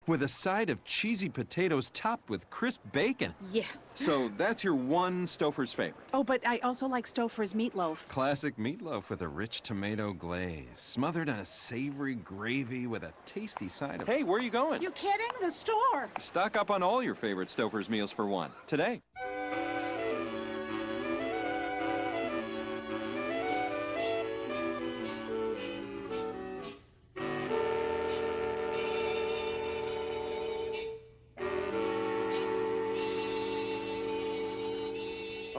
with a side of cheesy potatoes topped with crisp bacon. Yes. So that's your one Stouffer's favorite. Oh, but I also like Stouffer's meatloaf. Classic meatloaf with a rich tomato glaze, smothered in a savory gravy with a tasty side of... Hey, where are you going? You kidding? The store. Stock up on all your favorite Stouffer's meals for one, today.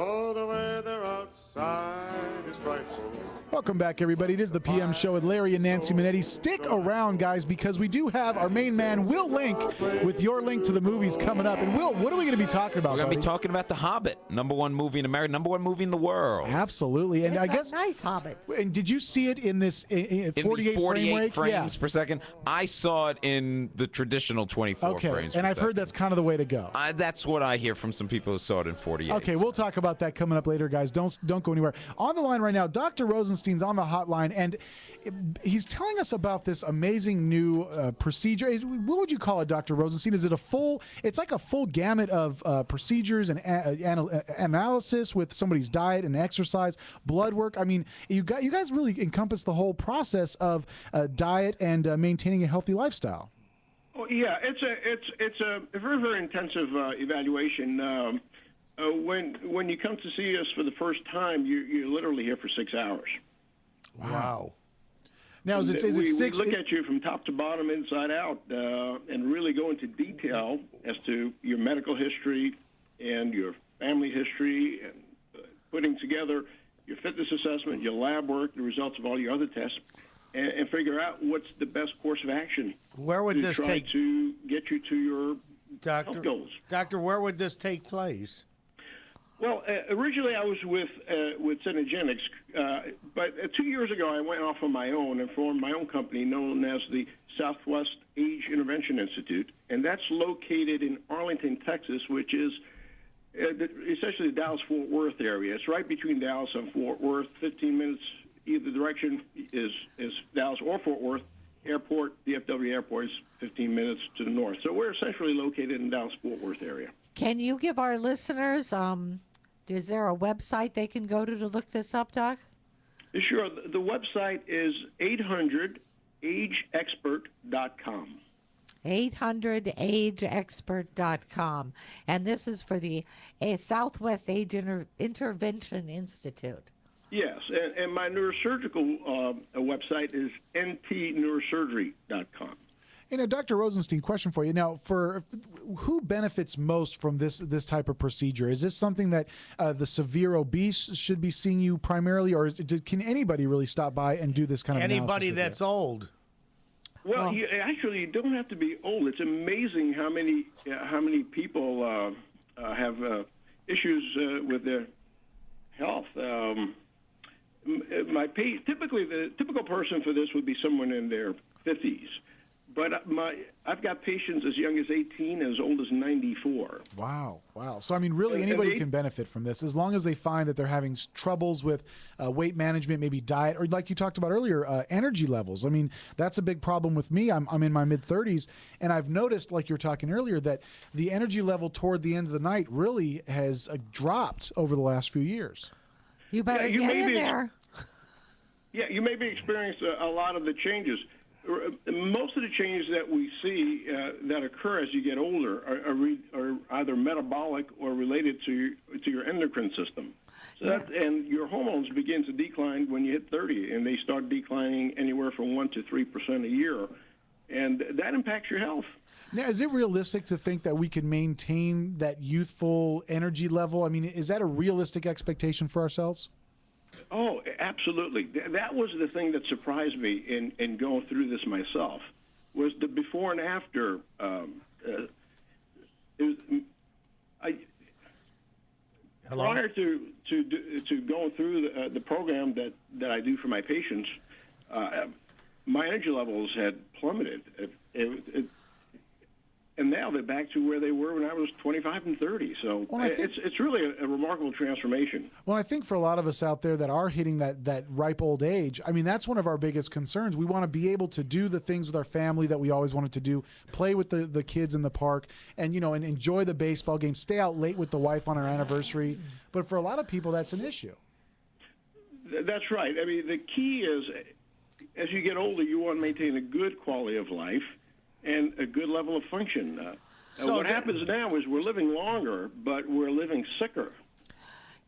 Oh, the weather outside is frightful. Welcome back, everybody. It is the PM Show with Larry and Nancy Manetti. Stick around, guys, because we do have our main man, Will Link, with your link to the movies coming up. And, Will, what are we going to be talking about, We're going to buddy? be talking about The Hobbit, #1 movie in America, #1 movie in the world. Absolutely. And It's I a guess... nice Hobbit. And did you see it in this 48, In the 48 frame rate? frames per second. I saw it in the traditional 24 Okay, frames and per I've second. heard that's kind of the way to go. That's what I hear from some people who saw it in 48. Okay, we'll talk about that coming up later, guys. Don't go anywhere. On the line right now, Dr. Rosenstein's on the hotline, and he's telling us about this amazing new procedure. What would you call it, Dr. Rosenstein? Is it a full? It's like a full gamut of procedures and analysis with somebody's diet and exercise, blood work. I mean, you guys really encompass the whole process of diet and maintaining a healthy lifestyle. Oh, yeah, it's a very, very intensive evaluation. When you come to see us for the first time, you're literally here for 6 hours. Wow. Now, is it we six? look at you from top to bottom, inside out, and really go into detail as to your medical history and your family history, and putting together your fitness assessment, your lab work, the results of all your other tests, and figure out what's the best course of action. Where would this try take to get you to your health goals? Doctor, where would this take place? Well, originally I was with Synergenics, but 2 years ago I went off on my own and formed my own company known as the Southwest Age Intervention Institute, and that's located in Arlington, Texas, which is essentially the Dallas-Fort Worth area. It's right between Dallas and Fort Worth. 15 minutes either direction is Dallas or Fort Worth. Airport, DFW Airport, is 15 minutes to the north. So we're essentially located in the Dallas-Fort Worth area. Can you give our listeners, is there a website they can go to look this up, Doc? Sure. The website is 800ageexpert.com. 800ageexpert.com. And this is for the Southwest Age Intervention Institute. Yes, and my neurosurgical website is ntneurosurgery.com. Dr. Rosenstein, question for you. Now, for who benefits most from this type of procedure? Is this something that the severe obese should be seeing you primarily, or can anybody really stop by and do this kind of Anybody that's old. Well, you don't have to be old. It's amazing how many people have issues with their health. Typically, the typical person for this would be someone in their 50s. But I've got patients as young as 18, as old as 94. Wow. So, I mean, really anybody can benefit from this as long as they find that they're having troubles with weight management, maybe diet, or like you talked about earlier, energy levels. I mean, that's a big problem with me. I'm in my mid-30s, and I've noticed, like you were talking earlier, that the energy level toward the end of the night really has dropped over the last few years. You better get in there. Yeah, you may be experiencing a lot of the changes. Most of the changes that we see that occur as you get older are either metabolic or related to your endocrine system. So and your hormones begin to decline when you hit 30, and they start declining anywhere from 1% to 3% a year, and that impacts your health. Now, is it realistic to think that we can maintain that youthful energy level? I mean, is that a realistic expectation for ourselves? Oh, absolutely. That was the thing that surprised me in going through this myself, was the before and after. Prior to going through the program that I do for my patients, my energy levels had plummeted. And now now they're back to where they were when I was 25 and 30. So Well, I think- it's really a remarkable transformation. Well, I think for a lot of us out there that are hitting that ripe old age, I mean, that's one of our biggest concerns. We want to be able to do the things with our family that we always wanted to do, play with the kids in the park, and and enjoy the baseball game, stay out late with the wife on our anniversary. But for a lot of people, that's an issue. That's right. I mean, the key is, as you get older, you want to maintain a good quality of life and a good level of function. So what happens now is we're living longer, but we're living sicker.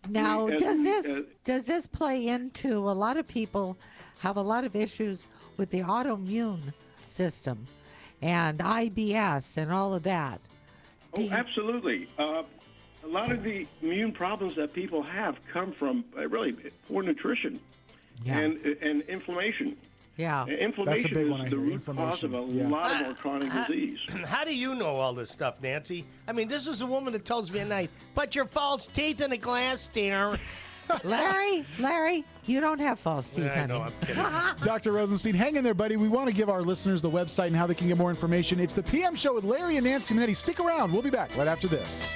Now, As does we- this play into a lot of people have a lot of issues with the autoimmune system and IBS and all of that? Oh, absolutely. A lot of the immune problems that people have come from really poor nutrition and inflammation. Yeah. Inflammation big is one I the hear, root cause of a inflammation. Yeah. lot of our chronic disease. How do you know all this stuff, Nancy? I mean, this is a woman that tells me at night, put your false teeth in a glass there. Larry, you don't have false teeth, I honey. know, I'm kidding. Dr. Rosenstein, hang in there, buddy. We want to give our listeners the website and how they can get more information. It's the PM Show with Larry and Nancy Manetti. Stick around. We'll be back right after this.